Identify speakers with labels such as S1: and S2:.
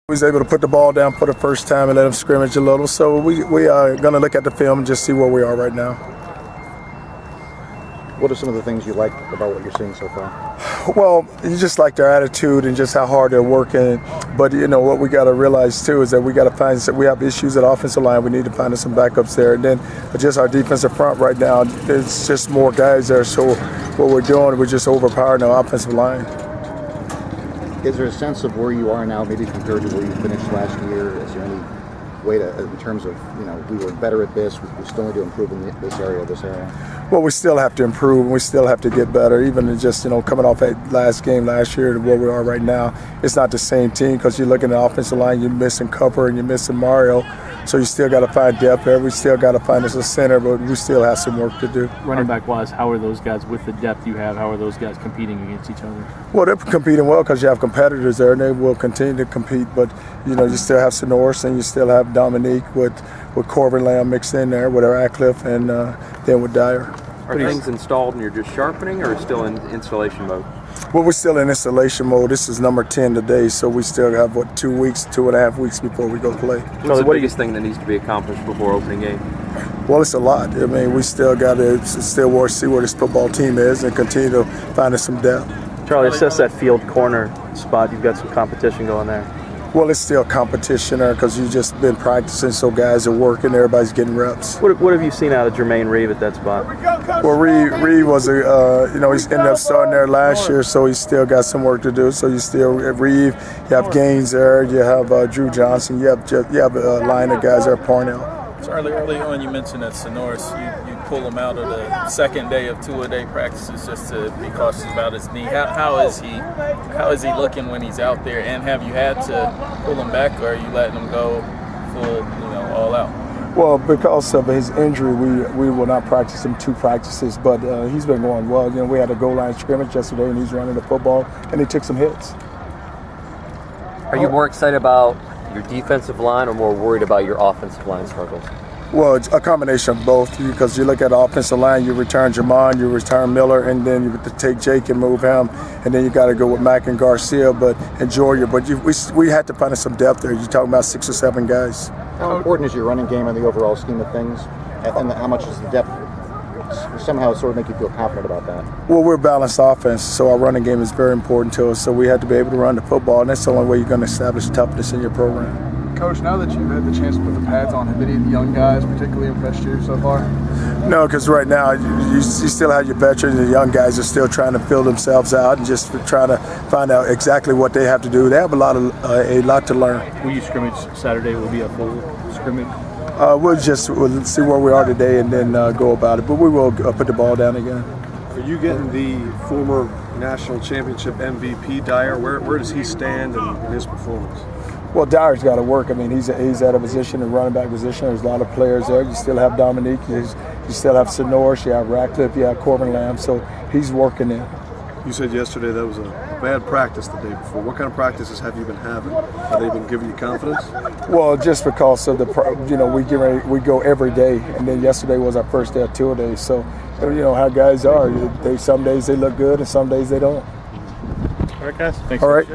S1: Was able to put the ball down for the first time and let him scrimmage a little. So we are going to look at the film and just see where we are right now.
S2: What are some of the things you like about what you're seeing so far?
S1: Well, you just like their attitude and just how hard they're working. But, you know, what we got to realize, too, is that we got to find – we have issues at offensive line. We need to find some backups there. And then just our defensive front right now, there's just more guys there. So what we're doing, we're just overpowering the offensive line.
S2: Is there a sense of where you are now, maybe compared to where you finished last year? Is there any way to, in terms of, you know, we were better at this, we still need to improve in this area?
S1: Well, we still have to improve, and we still have to get better. Even just, you know, coming off that last game last year to where we are right now, it's not the same team because you're looking at the offensive line, you're missing Cooper and you're missing Mario. So you still got to find depth there. We still got to find us a center, but we still have some work to do.
S3: Running back wise, how are those guys with the depth you have? How are those guys competing against each other?
S1: Well, they're competing well because you have competitors there, and they will continue to compete. But you know, you still have Sonoris, and you still have Dominique with Corbin Lamb mixed in there with Ratcliffe, and then with Dyer.
S4: Are things installed and you're just sharpening, or still in installation mode?
S1: Well, we're still in installation mode. This is number 10 today, so we still have, 2.5 weeks before we go play.
S4: What's the biggest thing that needs to be accomplished before opening game?
S1: Well, it's a lot. I mean, we still got to see where this football team is and continue to find us some depth.
S3: Charlie, assess that field corner spot. You've got some competition going there.
S1: Well, it's still competition there because you've just been practicing, so guys are working, everybody's getting reps.
S3: What have you seen out of Jermaine Reeve at that spot?
S1: Well, Reeve was he's ended up starting there last year, so he's still got some work to do. So you still have Reeve, you have Gaines there, you have Drew Johnson, you have a line of guys there, Parnell.
S5: Charlie, early on you mentioned that Sonoris, you pull him out of the second day of two-a-day practices just to be cautious about his knee. How is he looking when he's out there? And have you had to pull him back, or are you letting him go full, all out?
S1: Well, because of his injury, we will not practice him 2 practices, but he's been going well. You know, we had a goal line scrimmage yesterday, and he's running the football, and he took some hits.
S6: Are you more excited about your defensive line or more worried about your offensive line struggles?
S1: Well, it's a combination of both, because you look at the offensive line, you return Jamon, you return Miller, and then you take Jake and move him, and then you got to go with Mack and Garcia and Georgia. But we had to find some depth there. You're talking about 6 or 7 guys.
S2: How important is your running game in the overall scheme of things, and how much does the depth somehow sort of make you feel confident about that?
S1: Well, we're a balanced offense, so our running game is very important to us. So we have to be able to run the football, and that's the only way you're going to establish toughness in your program.
S7: Coach, now that you've had the chance to put the pads on, have any of the young guys particularly impressed you so far?
S1: No, because right now you still have your veterans and the young guys are still trying to fill themselves out and just trying to find out exactly what they have to do. They have a lot to learn.
S3: Will you scrimmage Saturday? Will be a full scrimmage?
S1: We'll see where we are today and then go about it. But we will put the ball down again.
S8: Are you getting the former national championship MVP Dyer? Where does he stand in his performance?
S1: Well, Dyer's got to work. I mean, he's at a position, a running back position. There's a lot of players there. You still have Dominique. You still have Sonoris. You have Ratcliffe. You have Corbin Lamb. So he's working in.
S8: You said yesterday that was a bad practice the day before. What kind of practices have you been having? Have they been giving you confidence?
S1: Well, just because of we go every day, and then yesterday was our first day of 2 days. So, how guys are. Some days they look good, and some days they don't.
S3: All right, guys. Thanks.
S1: All right.